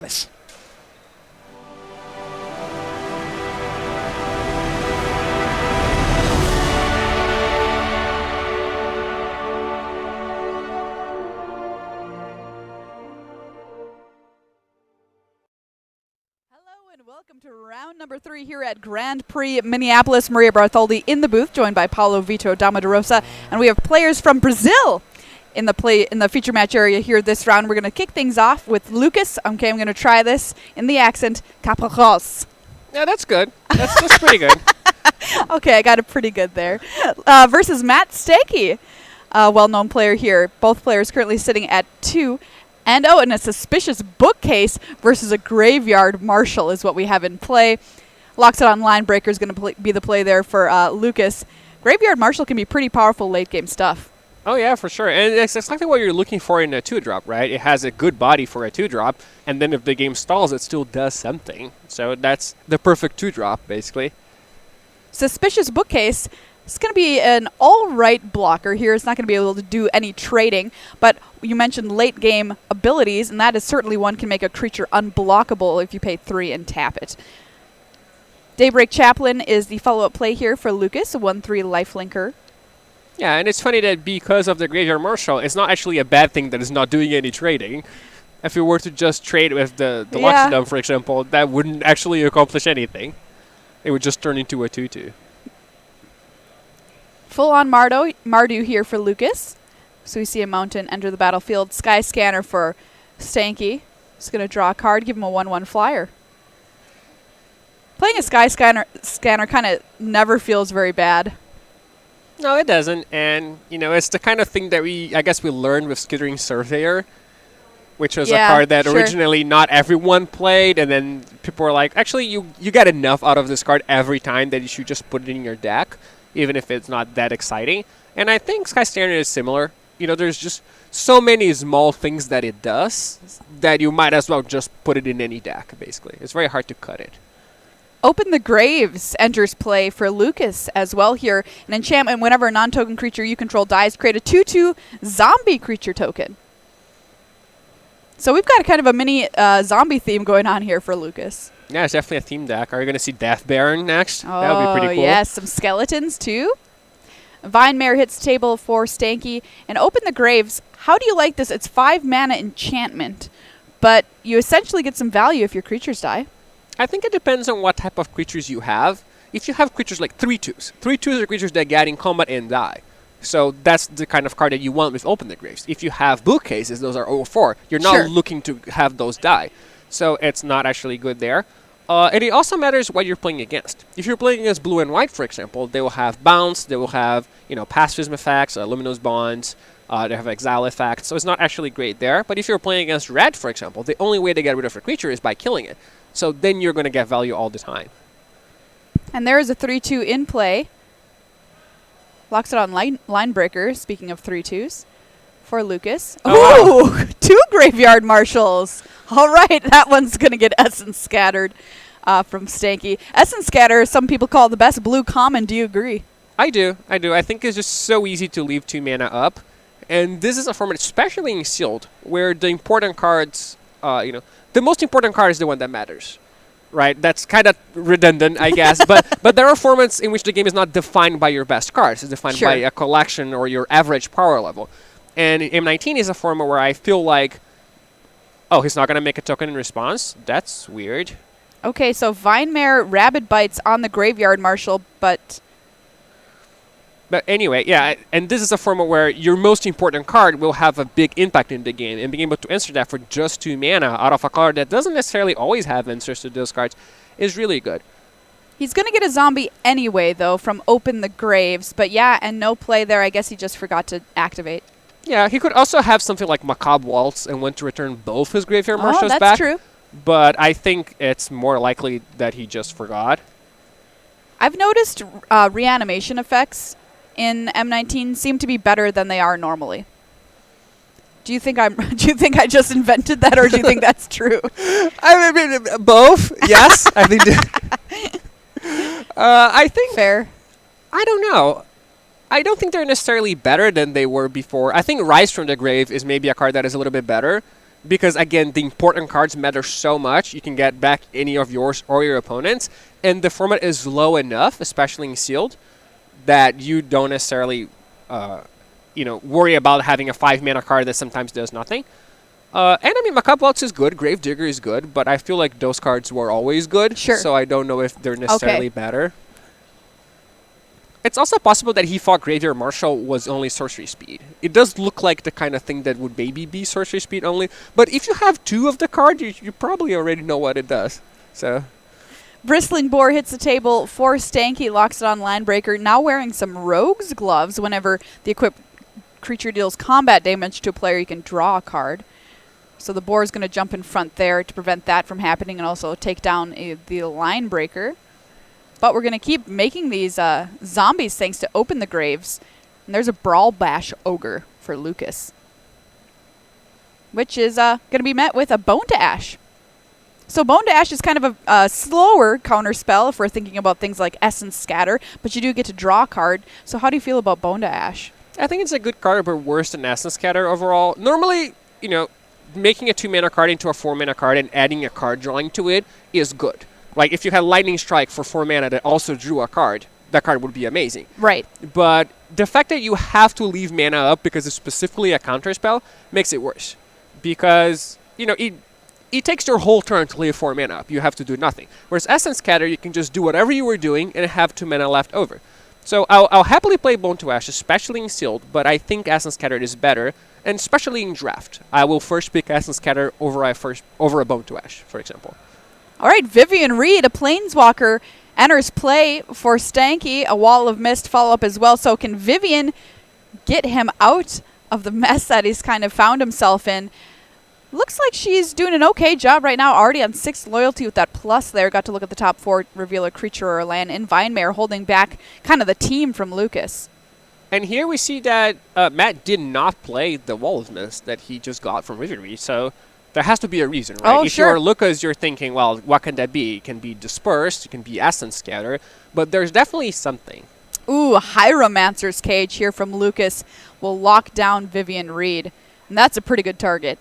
This. And welcome to round number 3 here at Grand Prix Minneapolis. Maria Bartholdi in the booth, joined by Paulo Vito Damaderosa, and we have players from Brazil in the feature match area here this round. We're going to kick things off with Lucas. Okay, I'm going to try this in the accent, Caparros. Yeah, that's good. That's pretty good. Okay, I got it pretty good there. Versus Matt Stanky, a well-known player here. Both players currently sitting at 2. And a suspicious bookcase versus a graveyard marshal is what we have in play. Locks it on line breaker is going to be the play there for Lucas. Graveyard marshal can be pretty powerful late game stuff. Oh yeah, for sure. And it's exactly what you're looking for in a 2-drop, right? It has a good body for a 2-drop, and then if the game stalls, it still does something. So that's the perfect 2-drop, basically. Suspicious bookcase. It's going to be an all-right blocker here. It's not going to be able to do any trading, but you mentioned late-game abilities, and that is certainly one can make a creature unblockable if you pay 3 and tap it. Daybreak Chaplain is the follow-up play here for Lucas, a 1/3 lifelinker. Yeah, and it's funny that because of the Graveyard Marshal, it's not actually a bad thing that it's not doing any trading. If you were to just trade with the Loxodon, for example, that wouldn't actually accomplish anything. It would just turn into a 2/2. Full-on Mardu here for Lucas. So we see a mountain enter the battlefield. Sky Scanner for Stanky. Just going to draw a card, give him a 1/1 flyer. Playing a Sky Scanner kind of never feels very bad. No, it doesn't. And, it's the kind of thing that I guess we learned with Skittering Surveyor, which was a card that originally not everyone played, and then people were like, actually, you get enough out of this card every time that you should just put it in your deck, even if it's not that exciting. And I think Sky Standard is similar. There's just so many small things that it does that you might as well just put it in any deck, basically. It's very hard to cut it. Open the Graves enters play for Lucas as well here. An enchantment, whenever a non-token creature you control dies, create a 2/2 zombie creature token. So we've got kind of a mini zombie theme going on here for Lucas. Yeah, it's definitely a theme deck. Are you going to see Death Baron next? That would be pretty cool. Yes, some skeletons too. Vine Mare hits the table for Stanky. And Open the Graves, how do you like this? It's 5 mana enchantment, but you essentially get some value if your creatures die. I think it depends on what type of creatures you have. If you have creatures like 3/2s, 3/2s are creatures that get in combat and die. So that's the kind of card that you want with Open the Graves. If you have bookcases, those are 0/4. You're not looking to have those die. So it's not actually good there. And it also matters what you're playing against. If you're playing against blue and white, for example, they will have bounce, they will have pacifism effects, luminous bonds, they have exile effects, so it's not actually great there. But if you're playing against red, for example, the only way to get rid of a creature is by killing it. So then you're going to get value all the time. And there is a 3/2 in play. Locks it on line breaker, speaking of 3/2s, for Lucas. Oh, ooh, wow. 2 Graveyard Marshals. All right, that one's going to get Essence Scattered from Stanky. Essence Scatter, some people call it the best blue common. Do you agree? I do. I think it's just so easy to leave 2 mana up. And this is a format, especially in Sealed, where the important cards, the most important card is the one that matters. Right? That's kind of redundant, I guess. But there are formats in which the game is not defined by your best cards. It's defined by a collection or your average power level. And M19 is a format where I feel like, oh, he's not going to make a token in response? That's weird. Okay, so Vine Mare Rabid Bites on the Graveyard Marshal, but anyway, yeah, and this is a format where your most important card will have a big impact in the game, and being able to answer that for just 2 mana out of a card that doesn't necessarily always have answers to those cards is really good. He's going to get a zombie anyway, though, from Open the Graves, but yeah, and no play there. I guess he just forgot to activate. Yeah, he could also have something like Macabre Waltz and want to return both his Graveyard Marshals back. Oh, that's true. But I think it's more likely that he just forgot. I've noticed reanimation effects in M19 seem to be better than they are normally. Do you think I just invented that, or do you think that's true? I mean, both. Yes, I think. I think fair. I don't know. I don't think they're necessarily better than they were before. I think Rise from the Grave is maybe a card that is a little bit better. because, again, the important cards matter so much. You can get back any of yours or your opponent's, and the format is low enough, especially in sealed, that you don't necessarily worry about having a 5-mana card that sometimes does nothing. And I mean, Macabre is good, Gravedigger is good, but I feel like those cards were always good. Sure. So I don't know if they're necessarily better. It's also possible that he thought Graveyard Marshal was only sorcery speed. It does look like the kind of thing that would maybe be sorcery speed only, but if you have 2 of the card, you probably already know what it does. So Bristling Boar hits the table for Stanky, locks it on Linebreaker, now wearing some Rogue's Gloves. Whenever the equipped creature deals combat damage to a player, you can draw a card. So the Boar is going to jump in front there to prevent that from happening and also take down the Linebreaker. But we're going to keep making these zombies thanks to Open the Graves. And there's a Brawl Bash Ogre for Lucas, which is going to be met with a Bone to Ash. So Bone to Ash is kind of a slower counter spell if we're thinking about things like Essence Scatter, but you do get to draw a card. So how do you feel about Bone to Ash? I think it's a good card, but worse than Essence Scatter overall. Normally, making a 2-mana card into a 4-mana card and adding a card drawing to it is good. Like, if you had Lightning Strike for 4 mana that also drew a card, that card would be amazing. Right. But the fact that you have to leave mana up because it's specifically a counter spell makes it worse. Because, it takes your whole turn to leave 4 mana up. You have to do nothing. Whereas Essence Scatter, you can just do whatever you were doing and have 2 mana left over. So I'll happily play Bone to Ash, especially in Sealed, but I think Essence Scatter is better, and especially in Draft. I will first pick Essence Scatter over a Bone to Ash, for example. All right, Vivian Reed, a Planeswalker, enters play for Stanky. A Wall of Mist follow-up as well. So can Vivian get him out of the mess that he's kind of found himself in? Looks like she's doing an okay job right now, already on 6 loyalty with that plus there. Got to look at the top 4, reveal a creature or a land in Vinemare, holding back kind of the team from Lucas. And here we see that Matt did not play the Wall of Mist that he just got from Vivian Reed, so there has to be a reason, right? Oh, if sure. you're Lucas, you're thinking, well, what can that be? It can be Dispersed, it can be Essence Scatter, but there's definitely something. Ooh, Hieromancer's Cage here from Lucas will lock down Vivian Reed, and that's a pretty good target.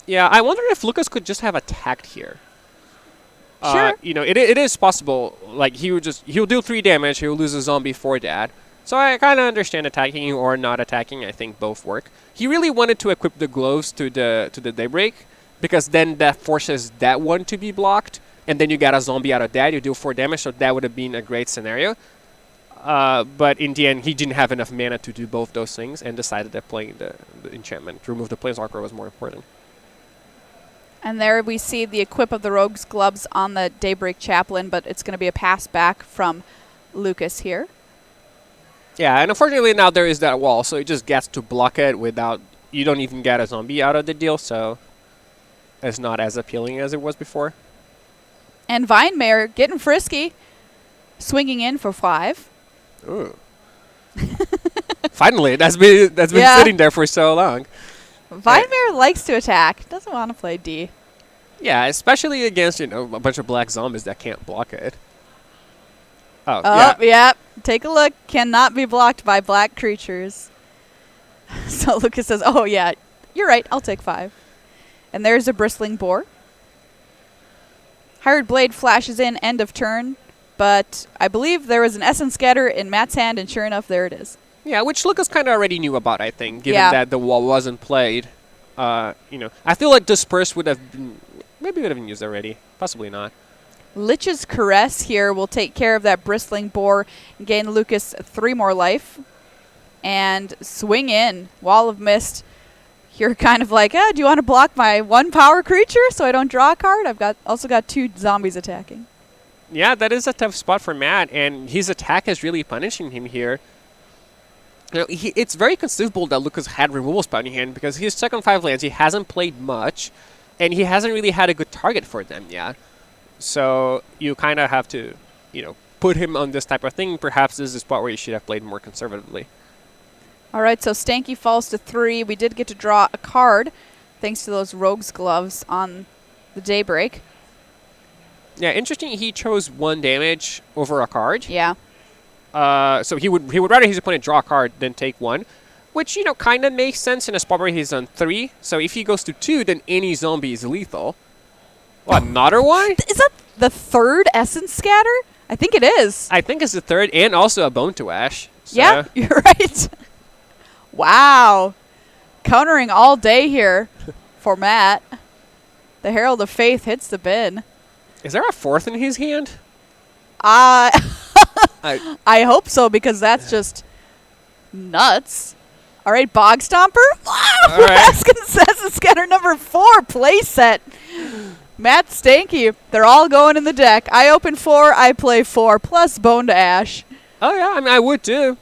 Yeah, I wonder if Lucas could just have attacked here. Sure. It is possible. Like, he'll do 3 damage, he'll lose a zombie for that. So I kind of understand attacking or not attacking. I think both work. He really wanted to equip the gloves to the Daybreak, because then that forces that one to be blocked, and then you get a zombie out of that. You do 4 damage, so that would have been a great scenario. But in the end, he didn't have enough mana to do both those things, and decided that playing the enchantment to remove the Planeswalker was more important. And there we see the equip of the Rogue's Gloves on the Daybreak Chaplain, but it's going to be a pass back from Lucas here. Yeah, and unfortunately now there is that wall, so it just gets to block it without... You don't even get a zombie out of the deal, so it's not as appealing as it was before. And Vinemare getting frisky, swinging in for 5. Ooh. Finally, that's been sitting there for so long. Vinemare likes to attack, doesn't want to play D. Yeah, especially against, a bunch of black zombies that can't block it. Oh, yeah. Take a look. Cannot be blocked by black creatures. So Lucas says, oh, yeah, you're right. I'll take 5. And there's a Bristling Boar. Hired Blade flashes in end of turn, but I believe there was an Essence Scatter in Matt's hand, and sure enough, there it is. Yeah, which Lucas kind of already knew about, I think, given that the wall wasn't played. I feel like Disperse would have been used already. Possibly not. Lich's Caress here will take care of that Bristling Boar and gain Lucas 3 more life. And swing in. Wall of Mist. You're kind of like, do you want to block my 1 power creature so I don't draw a card? I've also got 2 zombies attacking. Yeah, that is a tough spot for Matt, and his attack is really punishing him here. It's very conceivable that Lucas had removal spell in hand, because he's stuck on 5 lands. He hasn't played much, and he hasn't really had a good target for them yet. So you kind of have to, put him on this type of thing. Perhaps this is a spot where you should have played more conservatively. All right, so Stanky falls to 3. We did get to draw a card thanks to those Rogue's Gloves on the Daybreak. Yeah, interesting. He chose 1 damage over a card. Yeah. So he would rather his opponent draw a card than take 1. Which, kind of makes sense in a spot where he's on 3. So if he goes to 2, then any zombie is lethal. What, another one? Is that the third Essence Scatter? I think it is. I think it's the third, and also a Bone to Ash. So. Yeah, you're right. Wow. Countering all day here for Matt. The Herald of Faith hits the bin. Is there a 4th in his hand? I hope so, because that's just nuts. All right, Bog Stomper. All right. Essence Scatter number 4 play set. Matt Stanky. They're all going in the deck. I open 4, I play 4, plus Bone to Ash. Oh, yeah, I mean, I would too.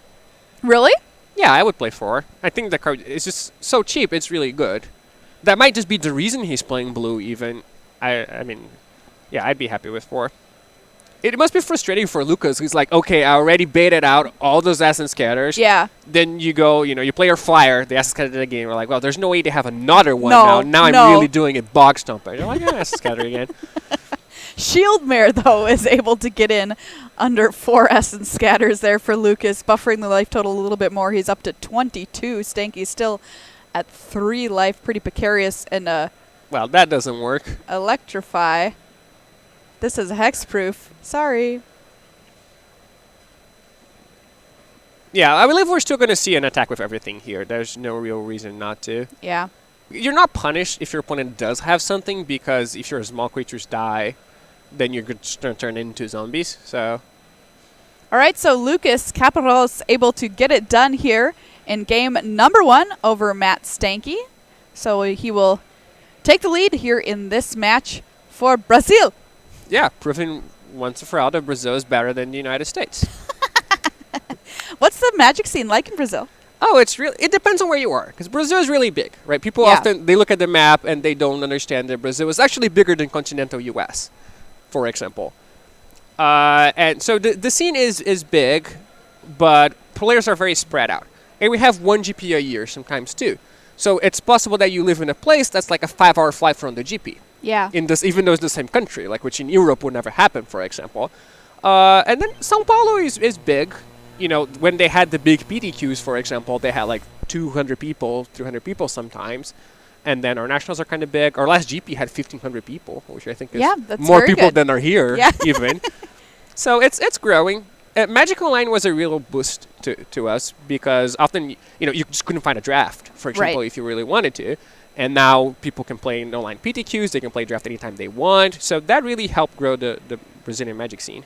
Really? Yeah, I would play 4. I think the card is just so cheap, it's really good. That might just be the reason he's playing blue, even. I mean, yeah, I'd be happy with 4. It must be frustrating for Lucas, who's like, okay, I already baited out all those Essence Scatters. Yeah. Then you go, you play your Flyer, the Essence Scatter again. We're like, well, there's no way to have another one No, now. Now no. I'm really doing it Bog Stomper. You're like, yeah, Essence Scatter again. Shieldmare, though, is able to get in under 4 Essence Scatters there for Lucas, buffering the life total a little bit more. He's up to 22. Stanky's still at 3 life. Pretty precarious. And Well, that doesn't work. Electrify. This is hexproof. Sorry. Yeah, I believe we're still going to see an attack with everything here. There's no real reason not to. Yeah. You're not punished if your opponent does have something, because if your small creatures die, then you're going to turn into zombies. So, All right, so Lucas Caparros able to get it done here in game number 1 over Matt Stanky. So he will take the lead here in this match for Brazil. yeah, proving once and for all that Brazil is better than the United States. What's the Magic scene like in Brazil? Oh, it depends on where you are, because Brazil is really big, right? People Yeah. often, they look at the map and they don't understand that Brazil is actually bigger than continental US, for example. And so the scene is big, but players are very spread out. And we have 1 GP a year sometimes too. So it's possible that you live in a place that's like a 5-hour flight from the GP. Yeah. Even though it's the same country, like which in Europe would never happen, for example. And then Sao Paulo is big. When they had the big PTQs, for example, they had like 200 people, 300 people sometimes. And then our nationals are kind of big. Our last GP had 1,500 people, which I think is that's more very people good. than are here, Yeah. even. So it's growing. Magic Online was a real boost to us, because often, you just couldn't find a draft, for example, Right. if you really wanted to. And now people can play in online PTQs. They can play draft anytime they want. So that really helped grow the Brazilian Magic scene.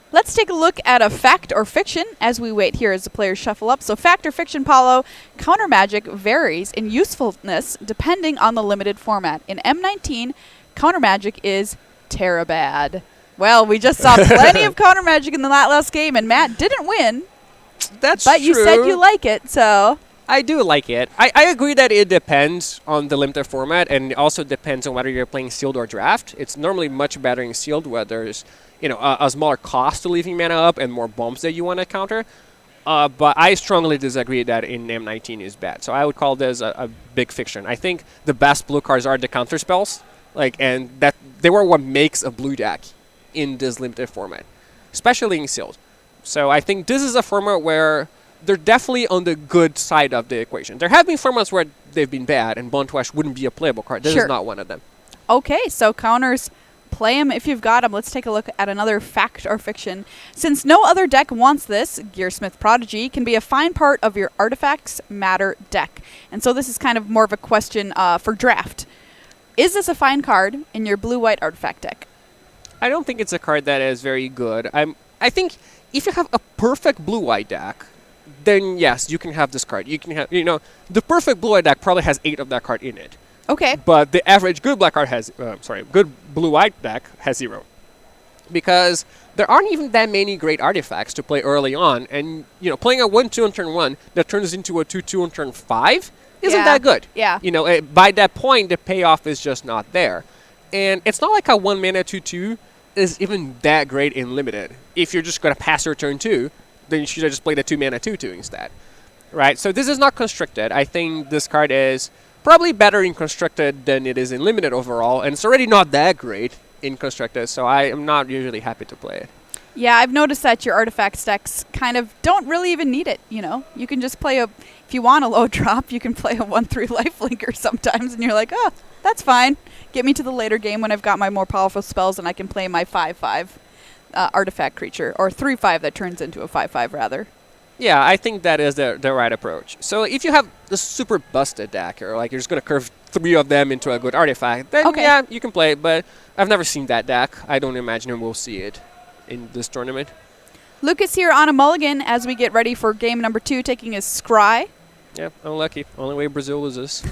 Let's take a look at a fact or fiction as we wait here as the players shuffle up. So fact or fiction, Paulo, counter magic varies in usefulness depending on the limited format. In M19, counter magic is Terabad. Well, we just saw plenty of counter magic in the last game, and Matt didn't win. That's But true. you said you like it, so... I do like it. I agree that it depends on the limited format, and it also depends on whether you're playing sealed or draft. It's normally much better in sealed, where there's a smaller cost to leaving mana up and more bombs that you want to counter. But I strongly disagree that in M19 is bad. So I would call this a big fiction. I think the best blue cards are the counter spells, and that they were what makes a blue deck in this limited format, especially in sealed. So I think this is a format where they're definitely on the good side of the equation. There have been formats where they've been bad, and Bone to Ash wouldn't be a playable card. This Sure. is not one of them. Okay, so counters, play them if you've got them. Let's take a look at another fact or fiction. Since no other deck wants this, Gearsmith Prodigy can be a fine part of your Artifacts Matter deck. And so this is kind of more of a question for draft. Is this a fine card in your blue-white artifact deck? I don't think it's a card that is very good. I think if you have a perfect blue-white deck, then yes, you can have this card. You can have, the perfect blue-white deck probably has 8 of that card in it. Okay. But the average good black card has, good blue-white deck has 0. Because there aren't even that many great artifacts to play early on. And, playing a 1-2 on turn 1 that turns into a 2-2 on turn 5 isn't that good. Yeah. By that point, the payoff is just not there. And it's not like a 1-mana 2-2 is even that great in limited. If you're just going to pass your turn 2, then you should have just played a 2-mana 2-2 instead. Right? So this is not constricted. I think this card is probably better in constructed than it is in limited overall, and it's already not that great in constructed, so I am not usually happy to play it. Yeah, I've noticed that your artifact stacks kind of don't really even need it, you know? You can just play if you want a low drop, you can play a 1/3 lifelinker sometimes, and you're like, oh, that's fine. Get me to the later game when I've got my more powerful spells and I can play my 5/5 artifact creature, or 3/5 that turns into a 5/5 rather. Yeah, I think that is the right approach. So if you have the super busted deck, or like you're just going to curve 3 of them into a good artifact, then yeah, you can play it, but I've never seen that deck. I don't imagine we'll see it in this tournament. Lucas here on a mulligan as we get ready for game number 2, taking his Scry. Yeah, unlucky. Only way Brazil loses.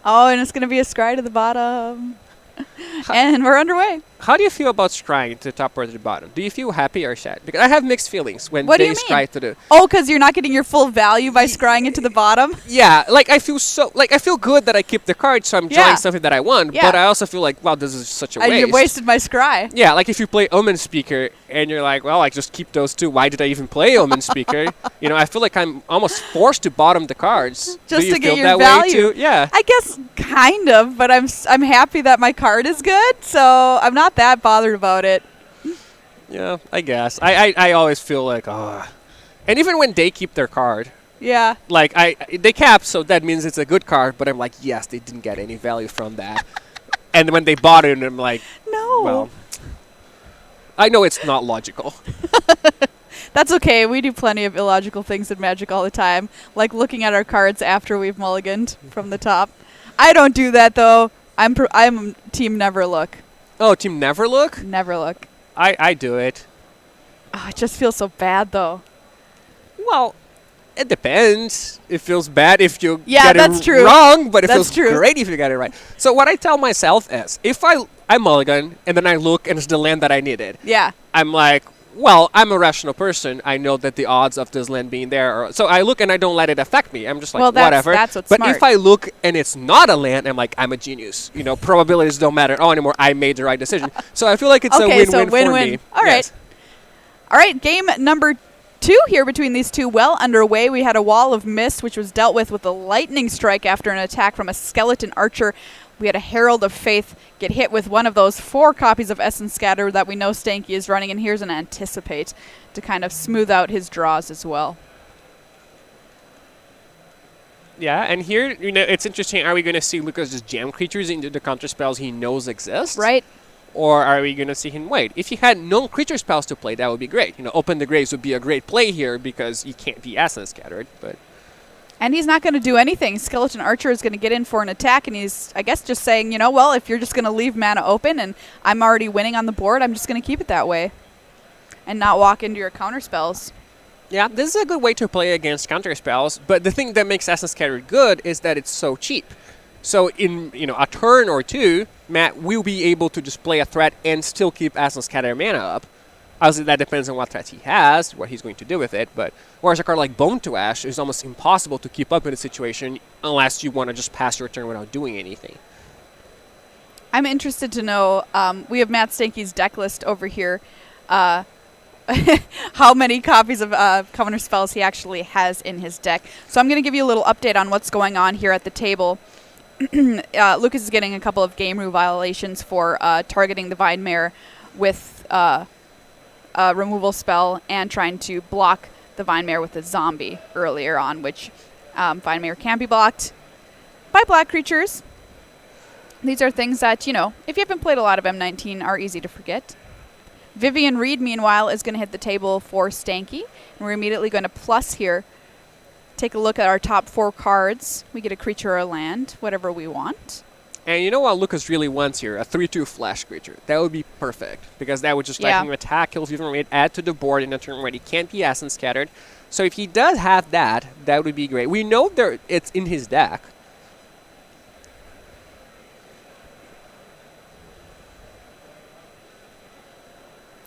Oh, and it's going to be a Scry to the bottom. And we're underway. How do you feel about scrying to the top or to the bottom? Do you feel happy or sad? Because I have mixed feelings when What do they you mean? scry to the... Oh, because you're not getting your full value by scrying it to the bottom? Yeah, like I feel good that I keep the card, so I'm drawing something that I want, Yeah. but I also feel like, wow, this is such a waste. You wasted my Scry. Yeah, like if you play Omen Speaker and you're like, well, I just keep those 2. Why did I even play Omen Speaker? You know, I feel like I'm almost forced to bottom the cards. Just Do you to get feel your that value. way too? Yeah. I guess kind of, but I'm happy that my card is good, so I'm not that bothered about it. Yeah, I guess. I always feel like, and even when they keep their card, Yeah. like they cap, so that means it's a good card, but I'm like, yes, they didn't get any value from that. And when they bought it, I'm like, No. well, I know it's not logical. That's okay. We do plenty of illogical things in Magic all the time, like looking at our cards after we've mulliganed from the top. I don't do that though. I'm team never look. Oh, team never look? Never look. I do it. Oh, it just feels so bad though. Well, it depends. It feels bad if you Yeah, get that's it true. wrong, but it That's feels true. great if you get it right. So what I tell myself is, if I mulligan and then I look and it's the land that I needed, Yeah. I'm like, well, I'm a rational person. I know that the odds of this land being there are... So I look and I don't let it affect me. I'm just like, Well, whatever. that's what's but smart. if I look and it's not a land, I'm like, I'm a genius. You know, probabilities don't matter at all anymore. I made the right decision. So I feel like it's a Okay, win-win so for win-win. me. All right. Yes. All right, game number 2 here between these two well underway. We had a Wall of Mist, which was dealt with a lightning strike after an attack from a skeleton archer. We had a Herald of Faith get hit with one of those 4 copies of Essence Scatter that we know Stanky is running, and here's an Anticipate to kind of smooth out his draws as well. Yeah, and here, you know, it's interesting. Are we going to see Lucas just jam creatures into the counter spells he knows exist? Right? Or are we going to see him wait? If he had no creature spells to play, that would be great. You know, Open the Graves would be a great play here because he can't be Essence Scattered, but... And he's not going to do anything. Skeleton Archer is going to get in for an attack, and he's, I guess, just saying, you know, well, if you're just going to leave mana open and I'm already winning on the board, I'm just going to keep it that way and not walk into your counter spells. Yeah, this is a good way to play against counter spells, but the thing that makes Essence Scattered good is that it's so cheap. So in, you know, a turn or 2, Matt will be able to just play a threat and still keep Essence Scatter mana up. Obviously, that depends on what threats he has, what he's going to do with it, but whereas a card like Bone to Ash is almost impossible to keep up in a situation unless you want to just pass your turn without doing anything. I'm interested to know, we have Matt Stanky's deck list over here, how many copies of counter spells he actually has in his deck. So I'm going to give you a little update on what's going on here at the table. Lucas is getting a couple of game rule violations for targeting the Vine Mare with a removal spell and trying to block the Vine Mare with a zombie earlier on, which Vine Mare can't be blocked by black creatures. These are things that, you know, if you haven't played a lot of M19, are easy to forget. Vivian Reed, meanwhile, is going to hit the table for Stanky, and we're immediately going to plus here. Take a look at our top 4 cards. We get a creature or a land, whatever we want. And you know what Lucas really wants here? A 3/2 flash creature. That would be perfect, because that would just let him attack, kill Vivian Reed, add to the board in a turn where he can't be Essence Scattered. So if he does have that, that would be great. We know it's in his deck.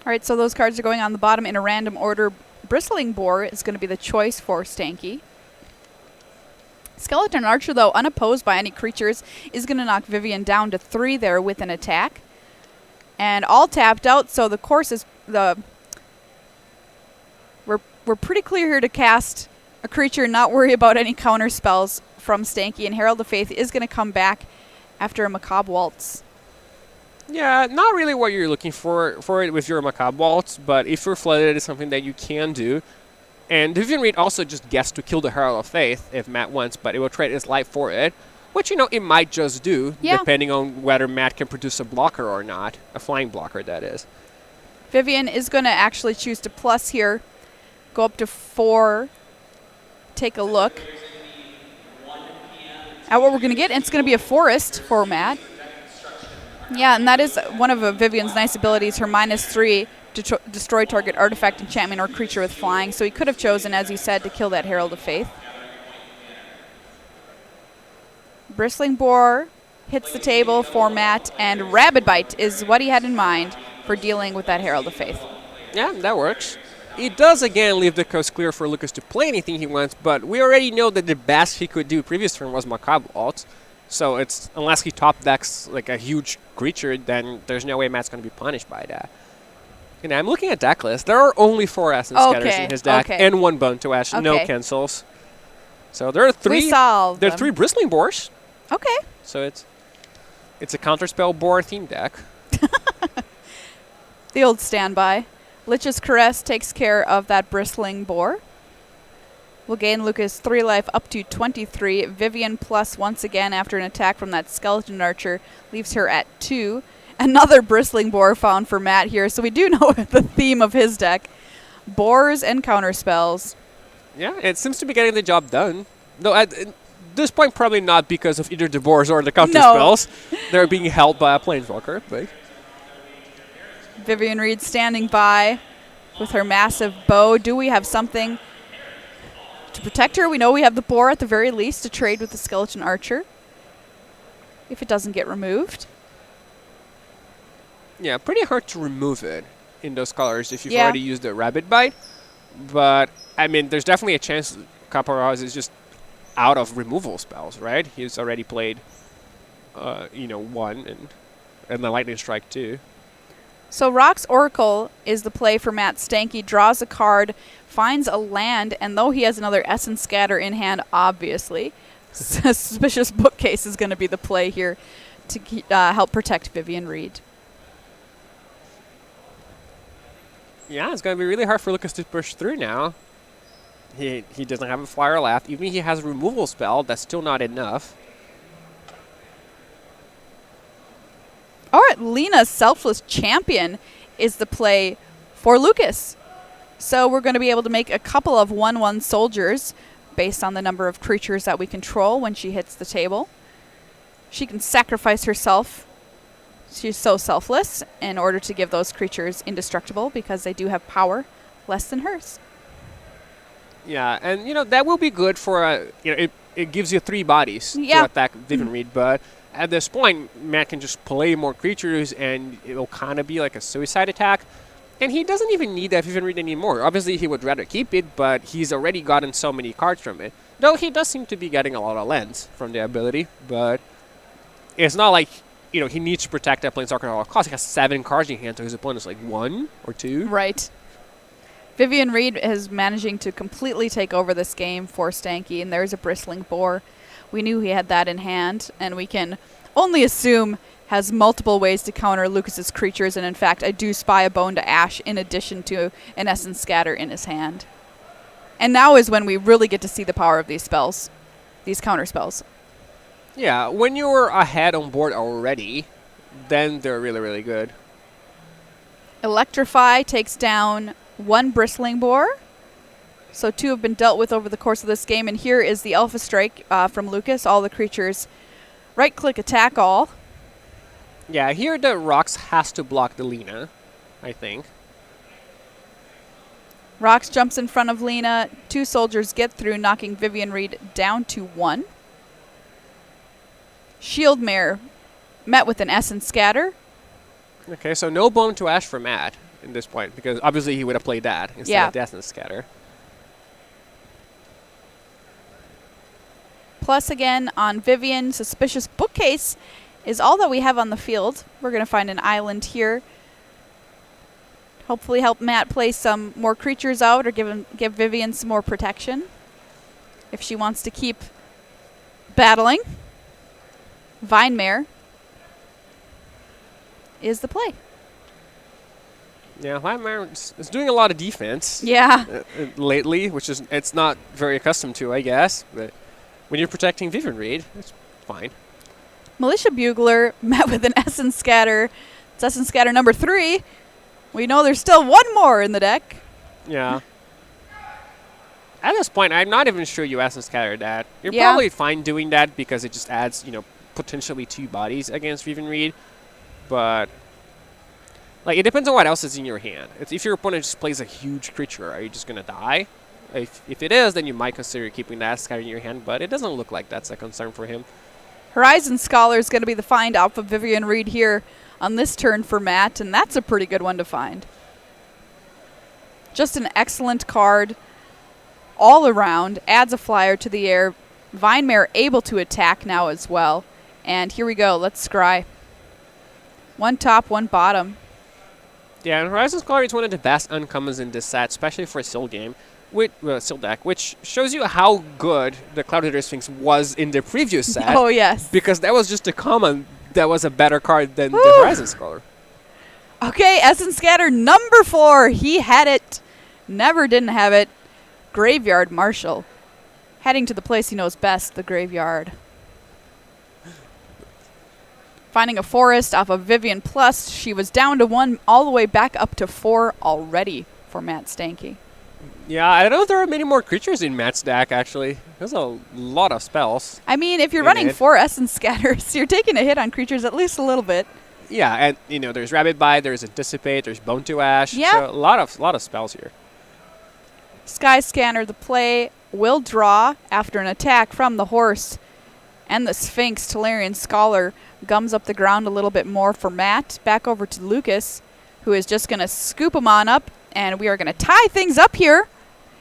All right, so those cards are going on the bottom in a random order. Bristling Boar is going to be the choice for Stanky. Skeleton Archer, though, unopposed by any creatures, is going to knock Vivian down to 3 there with an attack. And all tapped out, so the course is... We're pretty clear here to cast a creature and not worry about any counter spells from Stanky. And Herald of Faith is going to come back after a Macabre Waltz. Yeah, not really what you're looking for it with your Macabre Waltz, but if you're flooded, it's something that you can do. And Vivian Reed also just gets to kill the Herald of Faith if Matt wants, but it will trade his life for it, which, it might just do, Yeah. depending on whether Matt can produce a blocker or not. A flying blocker, that is. Vivian is going to actually choose to plus here, go up to 4, take a look at what we're going to get. And it's going to be a forest for Matt. Yeah, and that is one of Vivian's nice abilities, her -3 to destroy target artifact, enchantment, or creature with flying. So he could have chosen, as you said, to kill that Herald of Faith. Bristling Boar hits the table for Matt, and Rabid Bite is what he had in mind for dealing with that Herald of Faith. Yeah, that works. It does, again, leave the coast clear for Lucas to play anything he wants, but we already know that the best he could do previous turn was Macabre Waltz. So it's unless he top decks like a huge creature, then there's no way Matt's going to be punished by that. And I'm looking at deck list. There are only 4 Essence Scatters in his deck and 1 Bone to Ash, no cancels. So there are 3. We solved there are them. 3 Bristling Boars. Okay. So it's a Counterspell Boar theme deck. The old standby. Lich's Caress takes care of that Bristling Boar. Will gain Lucas 3 life up to 23. Vivian plus once again after an attack from that Skeleton Archer leaves her at 2. Another Bristling Boar found for Matt here, so we do know the theme of his deck. Boars and counterspells. Yeah, it seems to be getting the job done. Though at this point, probably not because of either the boars or the counterspells. No. They're being held by a Planeswalker. But Vivian Reed standing by with her massive bow. Do we have something to protect her? We know we have the boar at the very least to trade with the Skeleton Archer if it doesn't get removed. Yeah, pretty hard to remove it in those colors if you've already used the Rabid Bite. But, I mean, there's definitely a chance Caparraz is just out of removal spells, right? He's already played, 1 and the Lightning Strike 2. So Rock's Oracle is the play for Matt Stanky. Draws a card, finds a land, and though he has another Essence Scatter in hand, obviously, Suspicious Bookcase is going to be the play here to help protect Vivian Reed. Yeah, it's going to be really hard for Lucas to push through now. He doesn't have a flyer left. Even if he has a removal spell, that's still not enough. All right, Lena's Selfless Champion is the play for Lucas. So we're going to be able to make a couple of 1/1 soldiers based on the number of creatures that we control when she hits the table. She can sacrifice herself. She's so selfless in order to give those creatures indestructible because they do have power less than hers. Yeah, and that will be good for it gives you 3 bodies to attack Vivian Reed, but at this point Matt can just play more creatures and it'll kind of be like a suicide attack. And he doesn't even need that Vivian Reed anymore. Obviously he would rather keep it, but he's already gotten so many cards from it. Though he does seem to be getting a lot of lands from the ability, but it's not like he needs to protect that Planeswalker at all costs. He has 7 cards in hand, so his opponent's like 1 or 2. Right. Vivian Reed is managing to completely take over this game for Stanky, and there's a Bristling Boar. We knew he had that in hand, and we can only assume has multiple ways to counter Lucas's creatures, and in fact, I do spy a Bone to Ash in addition to an Essence Scatter in his hand. And now is when we really get to see the power of these spells, these counter spells. Yeah, when you're ahead on board already, then they're really, really good. Electrify takes down 1 Bristling Boar. So 2 have been dealt with over the course of this game. And here is the Alpha Strike from Lucas. All the creatures right-click attack all. Yeah, here the Rocks has to block the Lena, I think. Rocks jumps in front of Lena. 2 soldiers get through, knocking Vivian Reed down to 1. Shieldmare met with an Essence Scatter. Okay, so no Bone to Ash for Matt in this point, because obviously he would have played that instead of the Essence Scatter. Plus again on Vivian, Suspicious Bookcase is all that we have on the field. We're going to find an island here. Hopefully help Matt play some more creatures out or give Vivian some more protection if she wants to keep battling. Vinemare. is the play. Yeah, Vladimir is doing a lot of defense. Yeah. Lately, which is it's not very accustomed to, I guess. But when you're protecting Vivian Reed, it's fine. Militia Bugler met with an Essence Scatter. It's Essence Scatter number 3. We know there's still one more in the deck. Yeah. At this point, I'm not even sure you Essence Scatter that. You're Yeah. probably fine doing that because it just adds, potentially 2 bodies against Vivian Reed. But it depends on what else is in your hand. If your opponent just plays a huge creature, are you just going to die? If it is, then you might consider keeping that Scatter in your hand, but it doesn't look like that's a concern for him. Horizon Scholar is going to be the find off of Vivian Reed here on this turn for Matt, and that's a pretty good one to find. Just an excellent card all around. Adds a flyer to the air. Vinemare able to attack now as well. And here we go. Let's scry. 1 top, 1 bottom. Yeah, and Horizon Scholar is one of the best uncommons in this set, especially for a Seal game, Seal deck, which shows you how good the Cloud Eater Sphinx was in the previous set. Oh, yes. Because that was just a common that was a better card than the Horizon Scholar. Okay, Essence Scatter number 4. He had it. Never didn't have it. Graveyard Marshal. Heading to the place he knows best, the graveyard. Finding a forest off of Vivian Plus. She was down to 1 all the way back up to 4 already for Matt Stanky. Yeah, I don't know if there are many more creatures in Matt's deck, actually. There's a lot of spells. I mean, if you're running 4 Essence Scatters, you're taking a hit on creatures at least a little bit. Yeah, and, there's Rabbit Bite, there's Anticipate, there's Bone to Ash. Yeah. So a lot of spells here. Sky Scanner, the play, will draw after an attack from the horse. And the Sphinx, Tolarian Scholar, gums up the ground a little bit more for Matt. Back over to Lucas, who is just going to scoop him on up. And we are going to tie things up here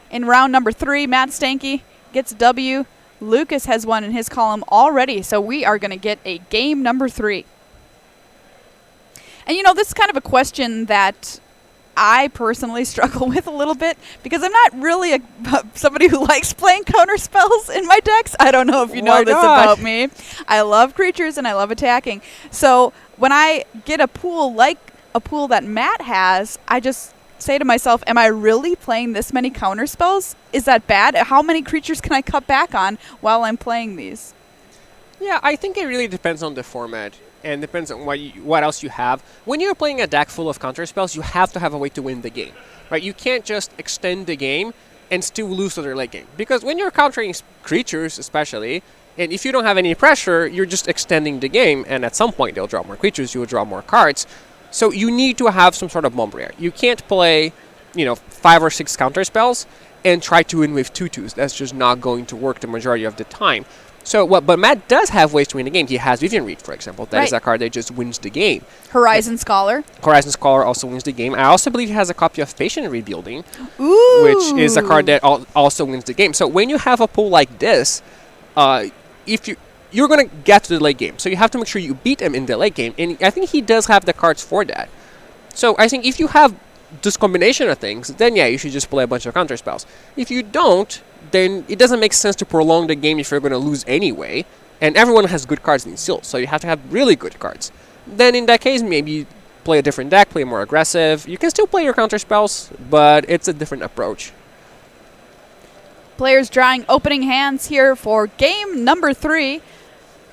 in round number 3. Matt Stanky gets a W. Lucas has one in his column already. So we are going to get a game number 3. And, this is kind of a question that I personally struggle with a little bit because I'm not really somebody who likes playing counter spells in my decks. I don't know if you know this about me. I love creatures and I love attacking. So when I get a pool like a pool that Matt has, I just say to myself, am I really playing this many counter spells? Is that bad? How many creatures can I cut back on while I'm playing these? Yeah, I think it really depends on the format. And depends on what else you have. When you're playing a deck full of counter spells, you have to have a way to win the game, right? You can't just extend the game and still lose to their late game. Because when you're countering creatures, especially, and if you don't have any pressure, you're just extending the game, and at some point they'll draw more creatures, you'll draw more cards. So you need to have some sort of bomb barrier. You can't play, 5 or 6 counter spells and try to win with 2/2s. That's just not going to work the majority of the time. So, but Matt does have ways to win the game. He has Vivian Reed, for example. That is a card that just wins the game. Horizon Scholar. Horizon Scholar also wins the game. I also believe he has a copy of Patient Rebuilding, Ooh. which is a card that also wins the game. So when you have a pool like this, if you're going to get to the late game. So you have to make sure you beat him in the late game. And I think he does have the cards for that. So I think if you have this combination of things, then yeah, you should just play a bunch of counter spells. If you don't, then it doesn't make sense to prolong the game if you're going to lose anyway. And everyone has good cards in Seal, so you have to have really good cards. Then in that case, maybe play a different deck, play more aggressive. You can still play your counter spells, but it's a different approach. Players drawing opening hands here for game number 3.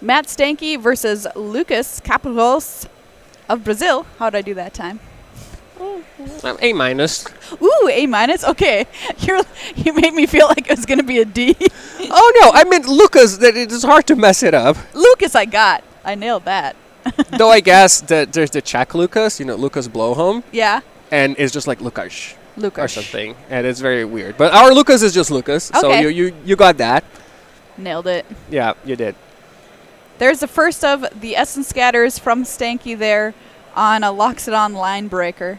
Matt Stanky versus Lucas Capulos of Brazil. How did I do that time? A minus. Ooh, A minus. Okay, you made me feel like it was gonna be a D. Oh no, I meant Lucas. That it is hard to mess it up. Lucas, I nailed that. Though I guess that there's the Czech Lucas, Lucas Blowhome. Yeah. And it's just like Lukas. Lukas. Or something, and it's very weird. But our Lucas is just Lucas, Okay. so you got that. Nailed it. Yeah, you did. There's the first of the Essence Scatters from Stanky there on a Loxodon line breaker.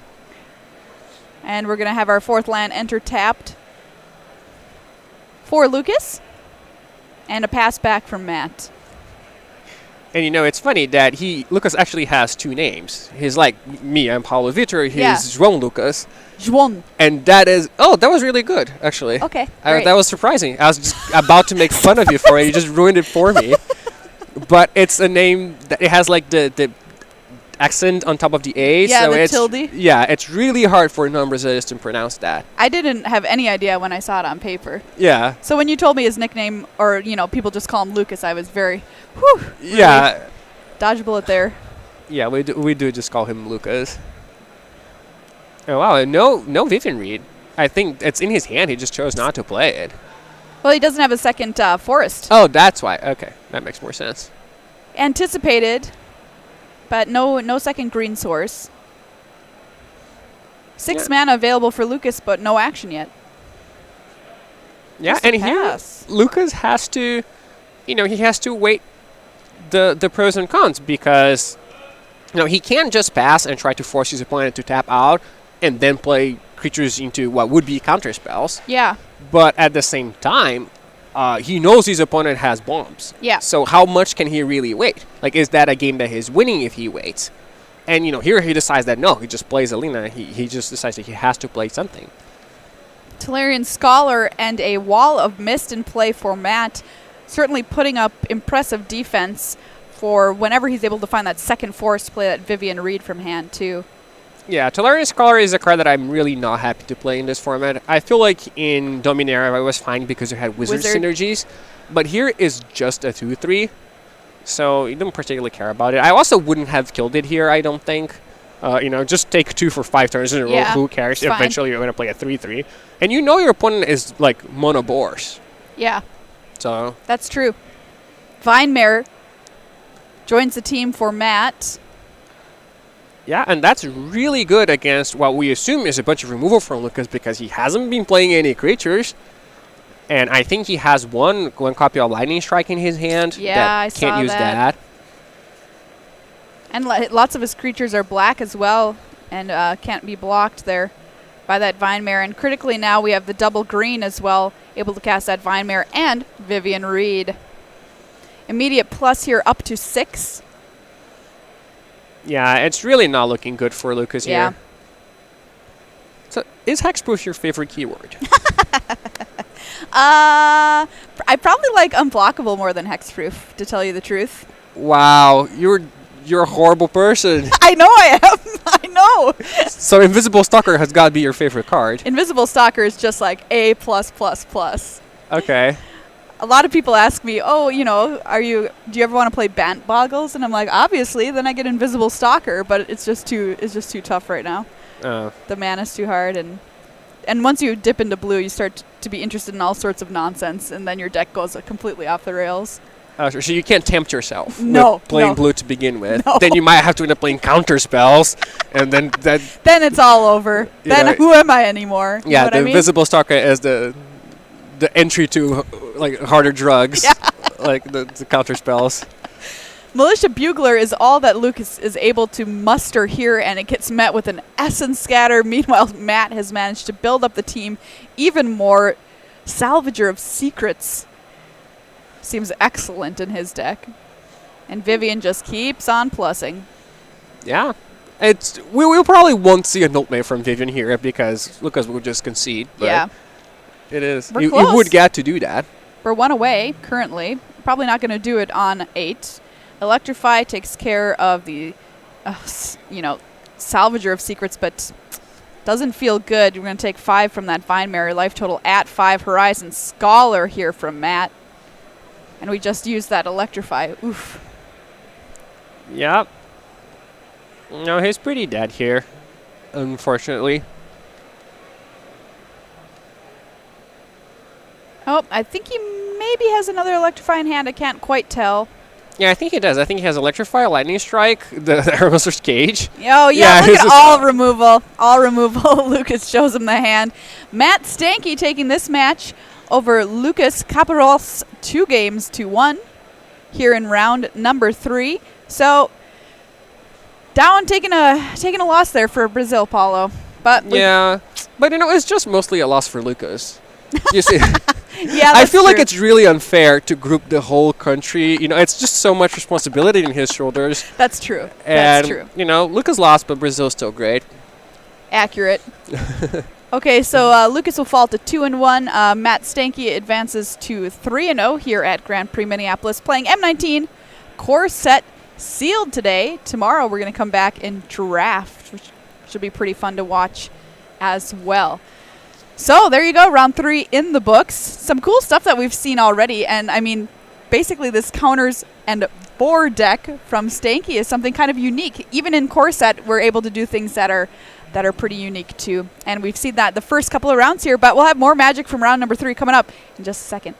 And we're going to have our 4th land enter tapped for Lucas. And a pass back from Matt. And it's funny that Lucas actually has 2 names. He's like me, I'm Paulo Vitor, he's João Lucas. João. And that was really good, actually. Okay, great. That was surprising. I was just about to make fun of you for it. You just ruined it for me. But it's a name that it has like the accent on top of the A. Yeah, so the it's, tilde. Yeah, it's really hard for non-Brazilians to pronounce that. I didn't have any idea when I saw it on paper. Yeah. So when you told me his nickname, or, people just call him Lucas, I was very, really Yeah. dodge a bullet there. Yeah, we do just call him Lucas. Oh, wow. No Vivian Reed. I think it's in his hand. He just chose not to play it. Well, he doesn't have a second forest. Oh, that's why. Okay. That makes more sense. Anticipated, but no second green source. 6 mana available for Lucas, but no action yet. Yeah, Just a and here pass. Lucas has to, he has to weight the pros and cons because, he can't just pass and try to force his opponent to tap out and then play creatures into what would be counter spells. Yeah. But at the same time, he knows his opponent has bombs. Yeah. So how much can he really wait? Like, is that a game that he's winning if he waits? And, here he decides that no, he just plays Alina. He just decides that he has to play something. Tolarian Scholar and a Wall of Mist in play for Matt, certainly putting up impressive defense for whenever he's able to find that second force to play that Vivian Reed from hand, too. Yeah, Tolarian Scholar is a card that I'm really not happy to play in this format. I feel like in Dominaria I was fine because it had Wizard synergies, but here is just a 2-3, so you don't particularly care about it. I also wouldn't have killed it here, I don't think. Just take 2 for 5 turns in a row, Yeah, who cares? it's Eventually you're going to play a 3-3. And your opponent is, like, mono boars. Yeah, So, that's true. Vinemare joins the team for Matt. yeah, and that's really good against what we assume is a bunch of removal from Lucas because he hasn't been playing any creatures. And I think he has one copy of Lightning Strike in his hand. Yeah, that I can't saw use that. And lots of his creatures are black as well and can't be blocked there by that Vinemare. And critically now we have the double green as well, able to cast that Vinemare and Vivian Reed. Immediate plus here up to 6. Yeah, it's really not looking good for Lucas Yeah. here. So, is hexproof your favorite keyword? I probably like unblockable more than hexproof, to tell you the truth. Wow, you're a horrible person. I know I am. I know. So Invisible Stalker has got to be your favorite card. Invisible Stalker is just like A+++. Okay. A lot of people ask me, do you ever want to play Bant Boggles? And I'm like, obviously, then I get Invisible Stalker, but it's just too tough right now. The mana's too hard, and once you dip into blue, you start to be interested in all sorts of nonsense, and then your deck goes completely off the rails. So you can't tempt yourself with playing blue to begin with. No. Then you might have to end up playing counter spells, and then that. Then it's all over. Then who am I anymore? You know what I mean? Invisible Stalker is the entry to like harder drugs, like the counter spells. Militia Bugler is all that Lucas is able to muster here, and it gets met with an Essence Scatter. Meanwhile, Matt has managed to build up the team even more. Salvager of Secrets seems excellent in his deck. And Vivian just keeps on plussing. Yeah. We probably won't see a Nultmate from Vivian here because Lucas will just concede. But Yeah. It is. We're You close. would get to do that. We're 1 away currently. Probably not going to do it on 8. Electrify takes care of the, Salvager of Secrets, but doesn't feel good. We're going to take 5 from that Vinemare. Life total at 5. Horizon Scholar here from Matt. And we just used that Electrify. Oof. Yep. No, he's pretty dead here, unfortunately. Oh, I think he maybe has another Electrify in hand. I can't quite tell. Yeah, I think he does. I think he has Electrify, Lightning Strike, the Aeromonster's Cage. Oh, Yeah, look he's at just- all removal. All removal. Lucas shows him the hand. Matt Stanky taking this match over Lucas Caparros 2-1 here in round number 3. So, down taking a loss there for Brazil, Paulo. But Yeah, but it's just mostly a loss for Lucas. You see, yeah, I that's feel like true. it's really unfair to group the whole country. It's just so much responsibility on his shoulders. That's true. And, That's true. Lucas lost, but Brazil's still great. Accurate. Okay, so Lucas will fall to 2-1. Matt Stanky advances to 3-0 here at Grand Prix Minneapolis, playing M19 Core Set sealed today. Tomorrow we're going to come back and draft, which should be pretty fun to watch as well. So there you go, round 3 in the books. Some cool stuff that we've seen already. And I mean, basically this counters and board deck from Stanky is something kind of unique. Even in core set, we're able to do things that are pretty unique too. And we've seen that the first couple of rounds here, but we'll have more Magic from round number 3 coming up in just a second.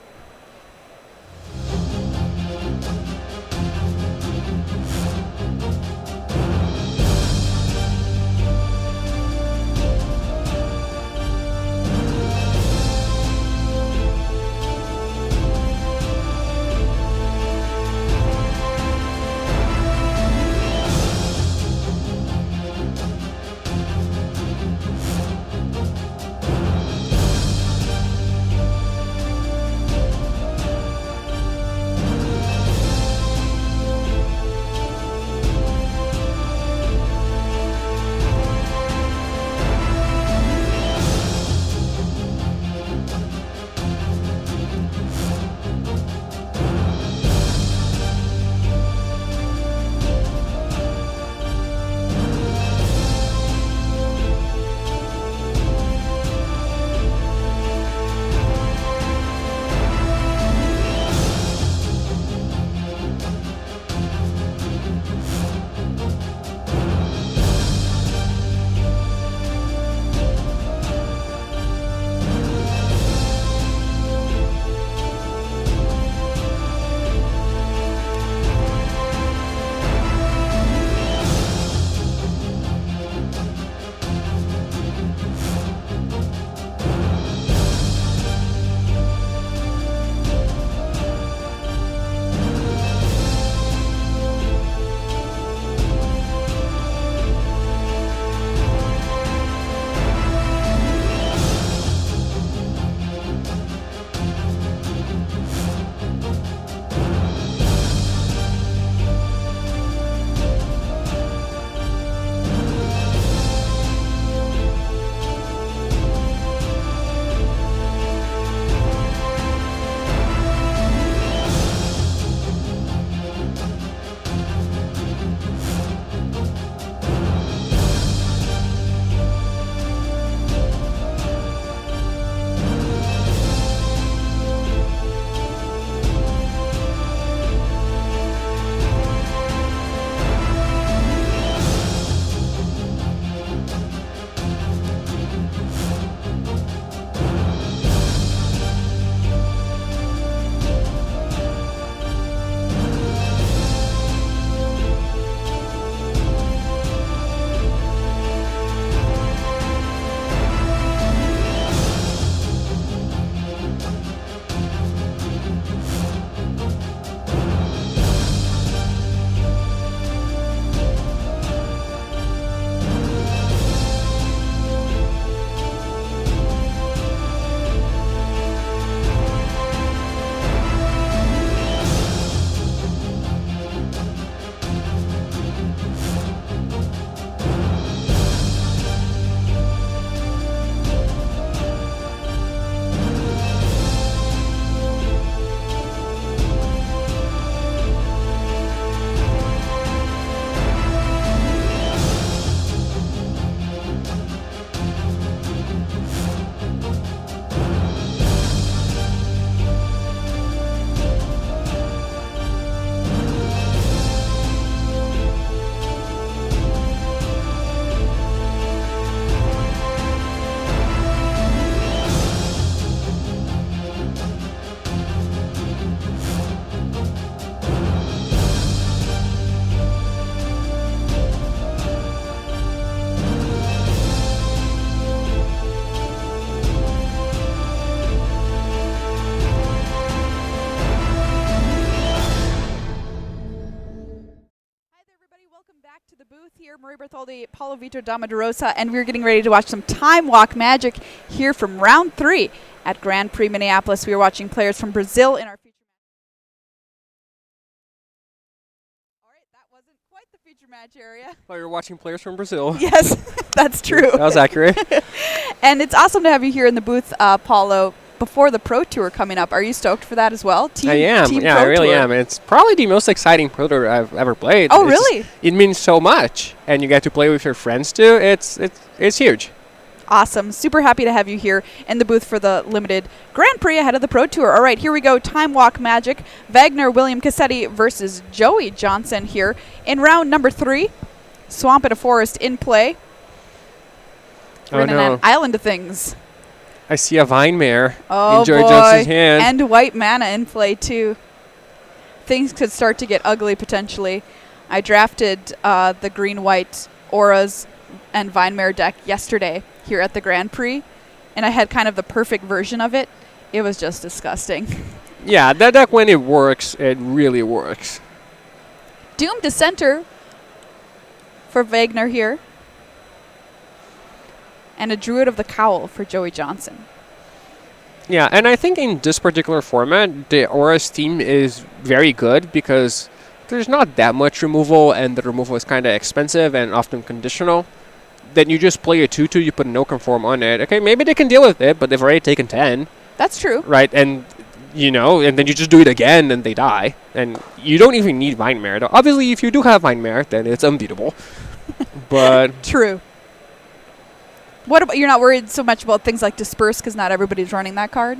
Back to the booth here, Marie Bertoldi, Paulo Vitor Damadurosa, and we're getting ready to watch some Time Walk Magic here from round 3 at Grand Prix Minneapolis. We are watching players from Brazil in our feature match. All right, that wasn't quite the feature match area. Well, you're watching players from Brazil. Yes, that's true. That was accurate. And it's awesome to have you here in the booth, Paulo. before the Pro Tour coming up. Are you stoked for that as well? I am. Yeah, I really am. It's probably the most exciting Pro Tour I've ever played. Oh, really? It means so much, and you get to play with your friends too. It's huge. Awesome. Super happy to have you here in the booth for the limited Grand Prix ahead of the Pro Tour. All right, here we go. Time Walk Magic. Wagner William Cassetti versus Joey Johnson here in round number 3. Swamp and a Forest in play. We're in an island of things. I see a Vine Mare in Joey boy. Johnson's hand. And white mana in play too. Things could start to get ugly potentially. I drafted the green-white Auras and Vine Mare deck yesterday here at the Grand Prix, and I had kind of the perfect version of it. It was just disgusting. Yeah, that deck, when it works, it really works. Doom to center for Wagner here. And a Druid of the Cowl for Joey Johnson. Yeah, and I think in this particular format, the Auras team is very good because there's not that much removal, and the removal is kind of expensive and often conditional. Then you just play a 2/2, you put a no conform on it. Okay, maybe they can deal with it, but they've already taken 10. That's true. Right, and and then you just do it again and they die. And you don't even need Vine Mare. Obviously, if you do have Vine Mare, then it's unbeatable. But true. What about, you're not worried so much about things like Disperse because not everybody's running that card?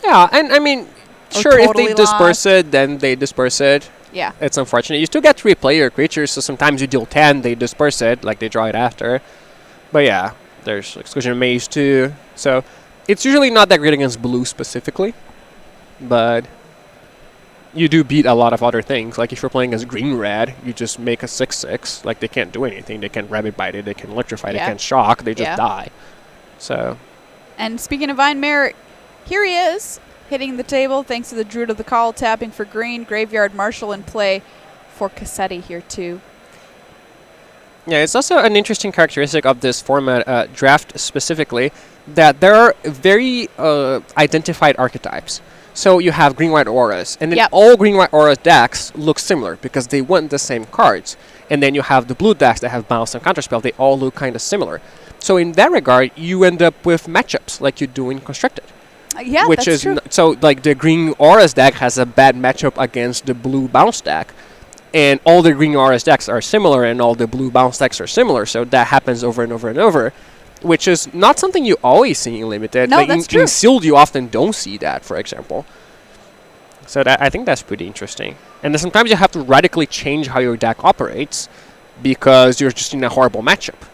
Yeah, and I mean, Or sure, totally if they disperse it, then they disperse it. Yeah. It's unfortunate. You still get to replay your creatures, so sometimes you deal 10, they disperse it, like they draw it after. But yeah, there's Exclusion of Maze too. So it's usually not that great against blue specifically, but you do beat a lot of other things. Like if you're playing as green-red, you just make a 6/6. Like they can't do anything. They can't Rabbit Bite it, they can Electrify, they can't Shock, they just die. So. And speaking of Vine Mare, here he is, hitting the table thanks to the Druid of the Call, tapping for green. Graveyard Marshal in play for Cassetti here too. Yeah, it's also an interesting characteristic of this format, draft specifically, that there are very identified archetypes. So you have green-white auras, and then all green-white aura decks look similar because they want the same cards. And then you have the blue decks that have bounce and counterspell. They all look kind of similar. So in that regard, you end up with matchups like you do in Constructed. Yeah, which that's true. So like the green auras deck has a bad matchup against the blue bounce deck. And all the green auras decks are similar, and all the blue bounce decks are similar. So that happens over and over and over, which is not something you always see in Limited. No, like that's true. In Sealed, you often don't see that, for example. So I think that's pretty interesting. And then sometimes you have to radically change how your deck operates because you're just in a horrible matchup.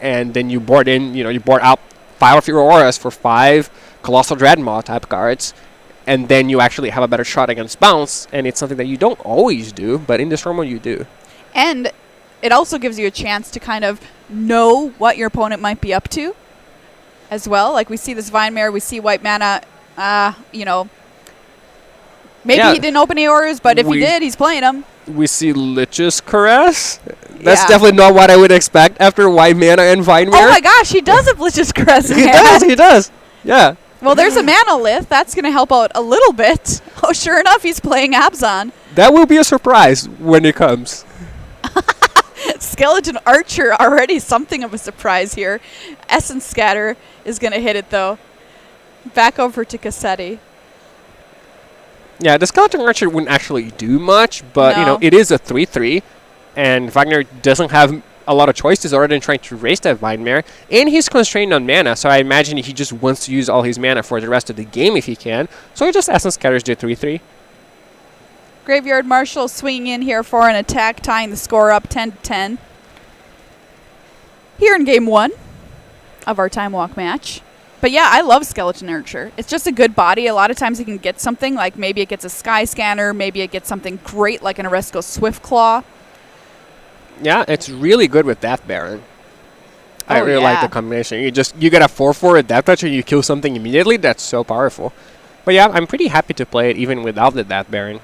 And then you board in, you board out 5 of your auras for 5 Colossal Dreadmaw type cards. And then you actually have a better shot against bounce, and it's something that you don't always do, but in this format you do. And it also gives you a chance to kind of know what your opponent might be up to as well. Like we see this Vine Mare, we see white mana, maybe he didn't open any orders, but if he did, he's playing them. We see Lich's Caress. That's definitely not what I would expect after white mana and Vine Mare. Oh my gosh, he does have Lich's Caress in He does. Yeah. Well, there's a mana lith. That's going to help out a little bit. Oh, sure enough, he's playing Abzan. That will be a surprise when it comes. Skeleton Archer, already something of a surprise here. Essence Scatter is going to hit it, though. Back over to Cassetti. Yeah, the Skeleton Archer wouldn't actually do much, but, it is a 3/3, and Wagner doesn't have a lot of choices other than trying to raise that Vine Mare, and he's constrained on mana, so I imagine he just wants to use all his mana for the rest of the game if he can, so he just Essence Scatters the 3/3. Graveyard Marshal swinging in here for an attack, tying the score up 10-10. Here in Game 1 of our Time Walk match. But yeah, I love Skeleton Archer. It's just a good body. A lot of times it can get something, like maybe it gets a Sky Scanner, maybe it gets something great like an Oresco Swiftclaw. Yeah, it's really good with Death Baron. I really like the combination. You get a 4/4 with Death Touch and you kill something immediately. That's so powerful. But yeah, I'm pretty happy to play it even without the Death Baron.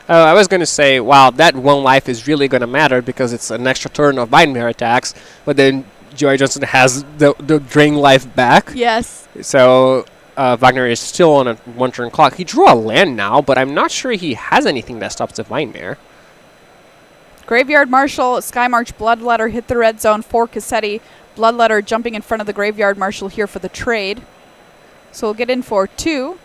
I was going to say, wow, that 1 life is really going to matter because it's an extra turn of Vine Mare attacks, but then Joey Johnson has the drain life back. Yes. So Wagner is still on a 1-turn clock. He drew a land now, but I'm not sure he has anything that stops the Vine Mare. Graveyard Marshal, Sky March Bloodletter hit the red zone for Cassetti. Bloodletter jumping in front of the Graveyard Marshal here for the trade. So we'll get in for 2.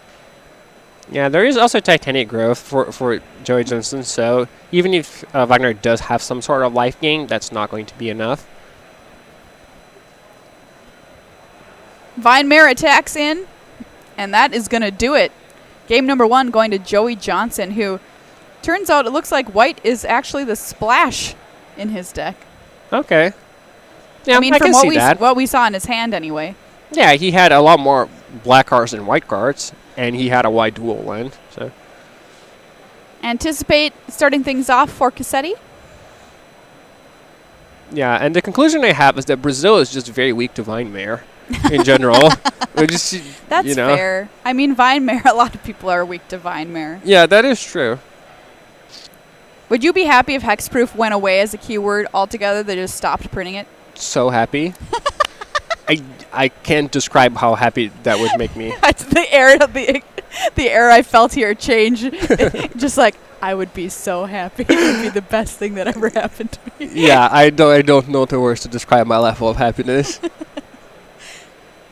Yeah, there is also Titanic growth for Joey Johnson, so even if Wagner does have some sort of life gain, that's not going to be enough. Vinemare attacks in, and that is going to do it. Game number 1 going to Joey Johnson, who turns out it looks like white is actually the splash in his deck. Okay. Yeah, I mean, I from can see that. what we saw in his hand anyway. Yeah, he had a lot more black cards than white cards, and he had a white dual land. So Anticipate starting things off for Cassetti. yeah, and the conclusion I have is that Brazil is just very weak to Vinemare in general. That's fair. I mean, Vinemare, a lot of people are weak to Vinemare. Yeah, that is true. Would you be happy if hexproof went away as a keyword altogether? They just stopped printing it? So happy. I can't describe how happy that would make me. the air I felt here change. Just like, I would be so happy. It would be the best thing that ever happened to me. Yeah, I don't know the words to describe my level of happiness.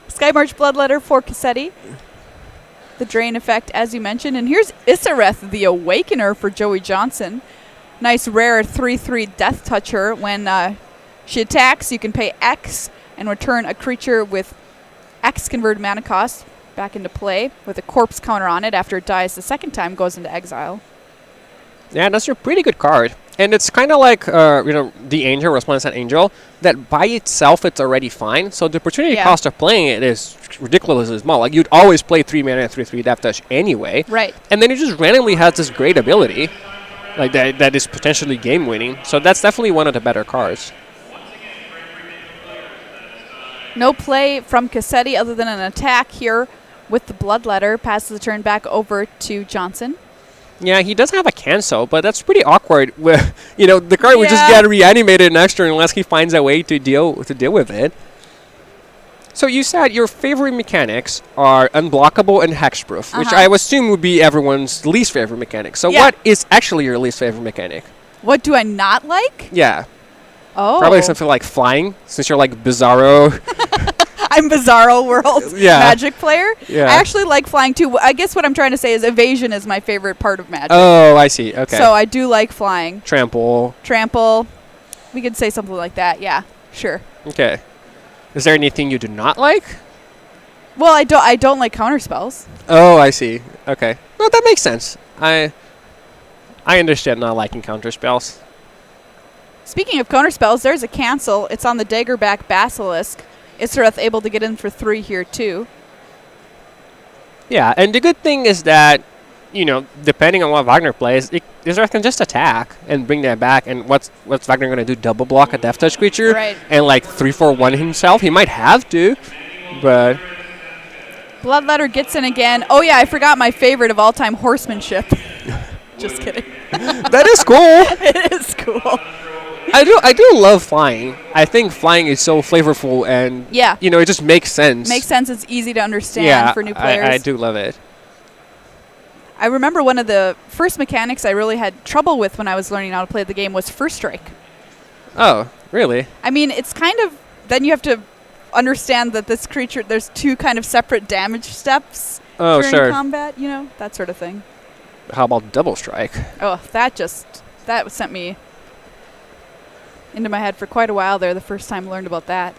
Skymarch Bloodletter for Cassetti. The drain effect, as you mentioned. And here's Isareth, the Awakener for Joey Johnson. Nice rare 3/3 Death Toucher. When she attacks, you can pay X and return a creature with X converted mana cost back into play with a corpse counter on it after it dies the second time, goes into exile. Yeah, that's a pretty good card. And it's kind of like, the Angel, Resplendent Angel, that by itself it's already fine. So the opportunity cost of playing it is ridiculously small. Like, you'd always play 3 mana and 3/3 Death Touch anyway. Right. And then it just randomly has this great ability like that is potentially game-winning. So that's definitely one of the better cards. No play from Cassetti other than an attack here with the Bloodletter. Passes the turn back over to Johnson. Yeah, he does have a cancel, but that's pretty awkward. The card would just get reanimated next turn unless he finds a way to deal with it. So you said your favorite mechanics are unblockable and hexproof, which I would assume would be everyone's least favorite mechanic. So what is actually your least favorite mechanic? What do I not like? Yeah. Oh. Probably something like flying, since you're like Bizarro. I'm Bizarro World Magic player. Yeah. I actually like flying too. I guess what I'm trying to say is evasion is my favorite part of Magic. Oh, I see. Okay. So I do like flying. Trample. We could say something like that. Yeah, sure. Okay. Is there anything you do not like? Well, I don't like counterspells. Oh, I see. Okay. Well, that makes sense. I understand not liking counterspells. Speaking of counterspells, there's a cancel. It's on the Daggerback Basilisk. Isareth able to get in for 3 here too. Yeah, and the good thing is that, depending on what Wagner plays, Isareth can just attack and bring that back. And what's Wagner going to do? Double block a Death Touch creature? Right. And 3/4/1 himself? He might have to, but... Bloodletter gets in again. Oh yeah, I forgot my favorite of all time, Horsemanship. Just kidding. That is cool. It is cool. I do love flying. I think flying is so flavorful and it just makes sense. Makes sense. It's easy to understand for new players. I do love it. I remember one of the first mechanics I really had trouble with when I was learning how to play the game was First Strike. Oh, really? I mean, it's kind of then you have to understand that this creature there's 2 kind of separate damage steps during combat, that sort of thing. How about Double Strike? Oh, that sent me into my head for quite a while there the first time I learned about that.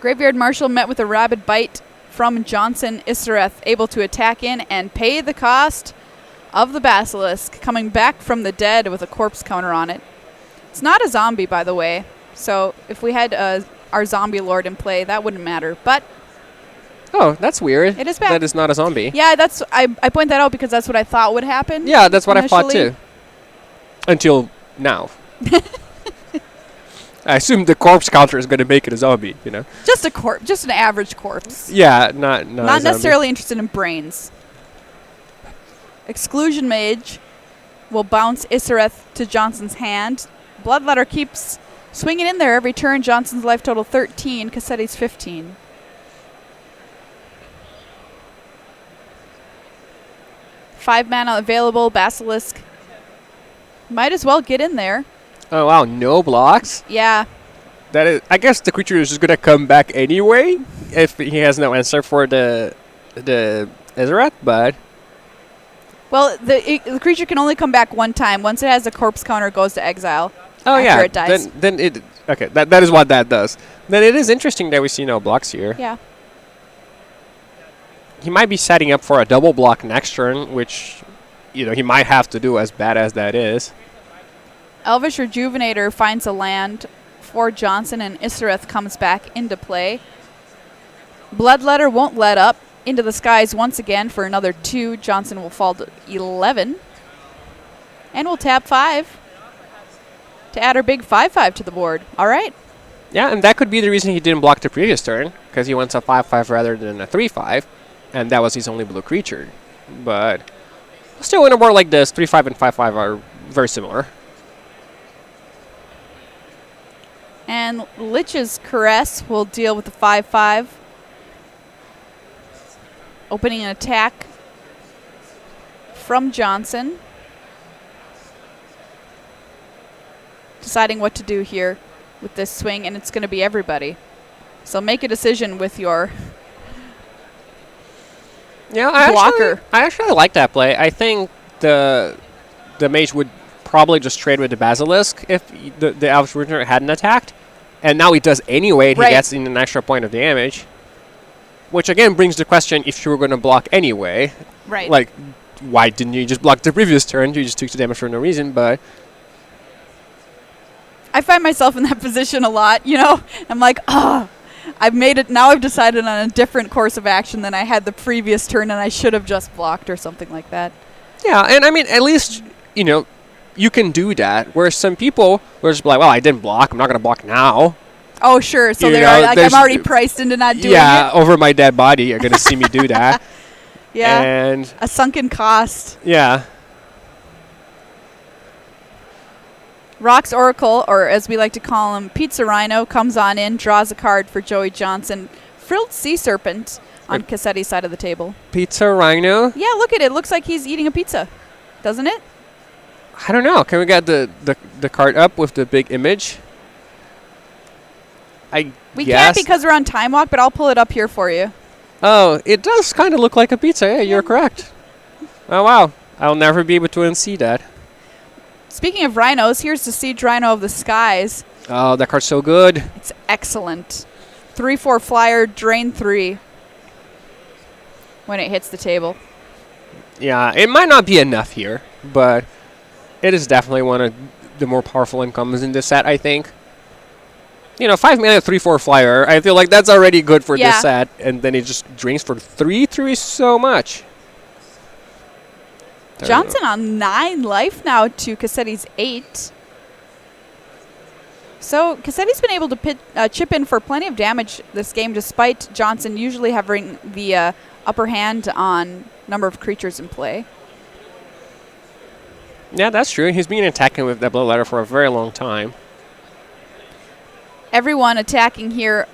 Graveyard Marshal met with a rabid bite from Johnson. Isareth able to attack in and pay the cost of the Basilisk, coming back from the dead with a corpse counter on it. It's not a zombie, by the way, so if we had our zombie lord in play, that wouldn't matter, but... Oh, that's weird. It is back. That is not a zombie. Yeah, I point that out because that's what I thought would happen. Yeah, that's what I thought too. Until now. I assume the corpse counter is going to make it a zombie, Just a corpse, just an average corpse. Yeah, not necessarily interested in brains. Exclusion Mage will bounce Isareth to Johnson's hand. Bloodletter keeps swinging in there every turn. Johnson's life total 13, Cassetti's 15. Five mana available, Basilisk. Might as well get in there. Oh, wow, no blocks? Yeah. That is, I guess the creature is just going to come back anyway? if he has no answer for the Ezeret, but Well, the creature can only come back one time. Once it has a corpse counter, it goes to exile. oh after yeah, it dies. then it okay. That is what that does. Then it is interesting that we see no blocks here. Yeah. He might be setting up for a double block next turn, which he might have to do, as bad as that is. Elvish Rejuvenator finds a land for Johnson, and Issereth comes back into play. Bloodletter won't let up. Into the skies once again for another 2. Johnson will fall to 11. And we'll tap 5 to add our big 5/5 to the board. All right. Yeah, and that could be the reason he didn't block the previous turn, because he went a 5/5 rather than a 3/5, and that was his only blue creature. But still, in a board like this, 3/5 and 5/5 are very similar. And Lich's Caress will deal with the 5/5. Opening an attack from Johnson. Deciding what to do here with this swing, and it's going to be everybody. So make a decision with your blocker. I actually like that play. I think the mage would probably just trade with the Basilisk if the Elvish Rejuvenator hadn't attacked. And now he does anyway, and he gets in an extra point of damage. Which again brings the question, if you were going to block anyway, Right. like, why didn't you just block the previous turn? You just took the damage for no reason, but I find myself in that position a lot, I'm like, I've made it. Now I've decided on a different course of action than I had the previous turn, and I should have just blocked or something like that. yeah, and I mean, at least, you can do that, whereas some people will just be like, well, I didn't block, I'm not going to block now. Oh, sure. So I'm already priced into not doing it. Yeah, over my dead body, you're going to see me do that. Yeah. And a sunken cost. yeah. Rock's Oracle, or as we like to call him, Pizza Rhino, comes on in, draws a card for Joey Johnson. Frilled Sea Serpent on Cassetti's side of the table. Pizza Rhino? Yeah, look at it. Looks like he's eating a pizza. Doesn't it? I don't know. Can we get the card up with the big image? We can't because we're on time walk, but I'll pull it up here for you. Oh, it does kind of look like a pizza. Yeah, you're correct. Oh, wow. I'll never be able to unsee that. Speaking of rhinos, here's the Siege Rhino of the Skies. Oh, that card's so good. It's excellent. 3/4 flyer, drain 3 when it hits the table. Yeah, it might not be enough here, but it is definitely one of the more powerful incomes in this set, I think. 5 mana 3/4 flyer. I feel like that's already good for this set, and then it just drains for 3/3 so much. Johnson on 9 life now to Cassetti's 8. So Cassetti's been able to chip in for plenty of damage this game, despite Johnson usually having the upper hand on number of creatures in play. Yeah, that's true. He's been attacking with that Bloodletter for a very long time. Everyone attacking here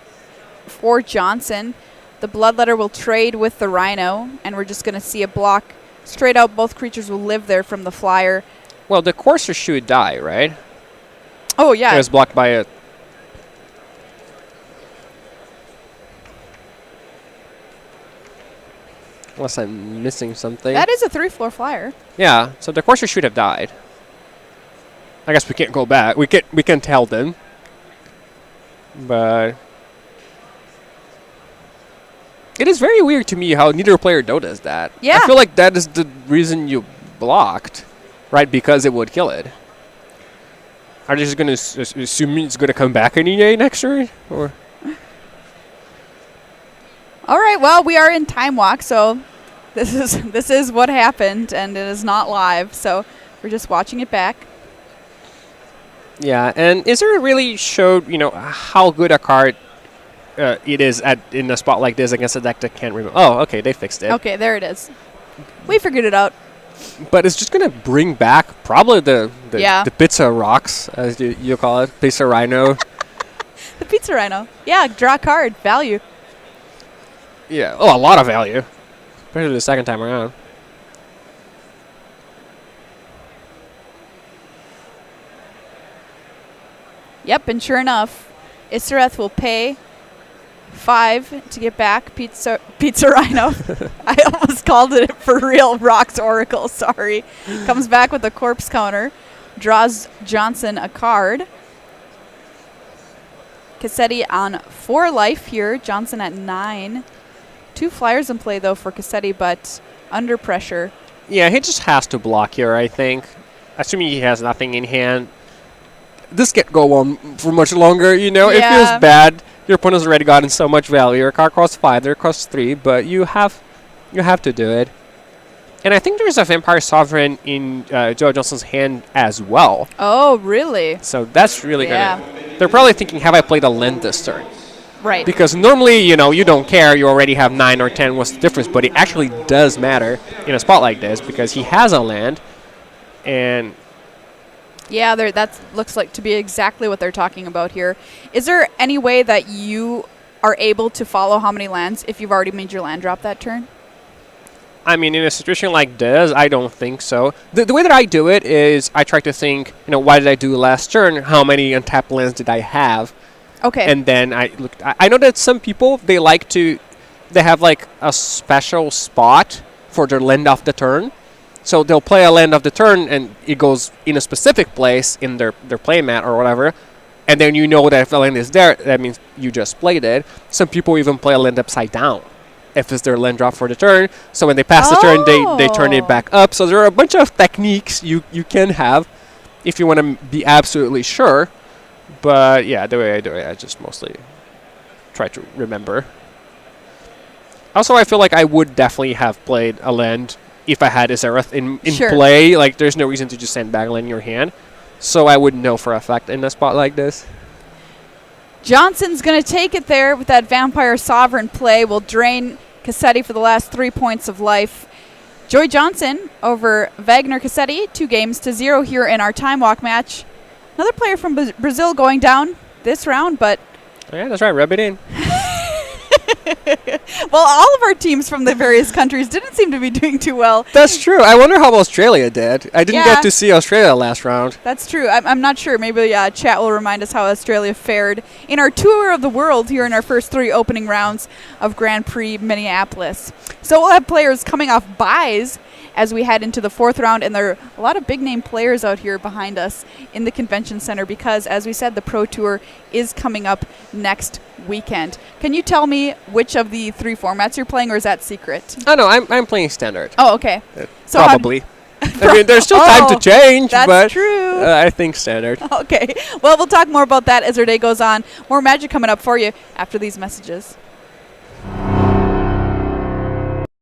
for Johnson. The Bloodletter will trade with the Rhino, and we're just going to see a block straight out. Both creatures will live there from the flyer. Well, the Courser should die, right? Oh, yeah. It was blocked by a... Unless I'm missing something. That is a 3/4 flyer. Yeah, so the Courser should have died. I guess we can't go back. We can tell them. But it is very weird to me how neither player noticed that. Yeah. I feel like that is the reason you blocked, right? Because it would kill it. Are they just going to assume it's going to come back anyway next turn? Or? All right, well, we are in time walk, so this is what happened, and it is not live, so we're just watching it back. Yeah, and Isra really showed, how good a card it is in a spot like this against a deck that can't remove. Oh, okay, they fixed it. Okay, there it is. We figured it out. But it's just going to bring back probably the pizza rocks, as you call it, Pizza Rhino. The Pizza Rhino. Yeah, draw card, value. Yeah, a lot of value, especially the second time around. Yep, and sure enough, Issereth will pay 5 to get back. Pizza Rhino. I almost called it for real. Rocks Oracle. Sorry. Comes back with a corpse counter. Draws Johnson a card. Cassetti on 4 life here. Johnson at 9. 2 flyers in play, though, for Cassetti, but under pressure. Yeah, he just has to block here, I think. Assuming he has nothing in hand. This can't go on for much longer, you know? Yeah. It feels bad. Your opponent's already gotten so much value. Your card costs 5, their costs 3, but you have to do it. And I think there's a Vampire Sovereign in Joe Johnson's hand as well. Oh, really? So that's really gonna... They're probably thinking, have I played a land this turn? Right. Because normally, you know, you don't care. You already have 9 or 10. What's the difference? But it actually does matter in a spot like this because he has a land. And... yeah, that looks like to be exactly what they're talking about here. Is there any way that you are able to follow how many lands if you've already made your land drop that turn? I mean, in a situation like this, I don't think so. The way that I do it is I try to think, you know, what did I do last turn? How many untapped lands did I have? Okay. And then I look. I know that some people, they have like a special spot for their land of the turn. So they'll play a land of the turn and it goes in a specific place in their play mat or whatever. And then you know that if the land is there, that means you just played it. Some people even play a land upside down if it's their land drop for the turn. So when they pass the turn, they turn it back up. So there are a bunch of techniques you can have if you want to be absolutely sure. But yeah, the way I do it, I just mostly try to remember. Also, I feel like I would definitely have played a land if I had Azerath in Sure. play. Like, there's no reason to just sandbag a land in your hand. So I would know for a fact in a spot like this. Johnson's going to take it there with that Vampire Sovereign play. Will drain Cassetti for the last 3 points of life. Joy Johnson over Wagner Cassetti, 2-0 here in our time walk match. Another player from Brazil going down this round, but... oh, yeah, that's right. Rub it in. well, all of our teams from the various countries didn't seem to be doing too well. That's true. I wonder how Australia did. I didn't Yeah. get to see Australia last round. That's true. I'm not sure. Maybe chat will remind us how Australia fared in our tour of the world here in our first 3 opening rounds of Grand Prix Minneapolis. So we'll have players coming off buys as we head into the 4th round, and there are a lot of big-name players out here behind us in the convention center because, as we said, the Pro Tour is coming up next weekend. Can you tell me which of the 3 formats you're playing, or is that secret? Oh, no, I'm playing standard. Oh, okay. So probably. I mean, there's still time to change, that's but true. I think standard. Okay. Well, we'll talk more about that as our day goes on. More Magic coming up for you after these messages.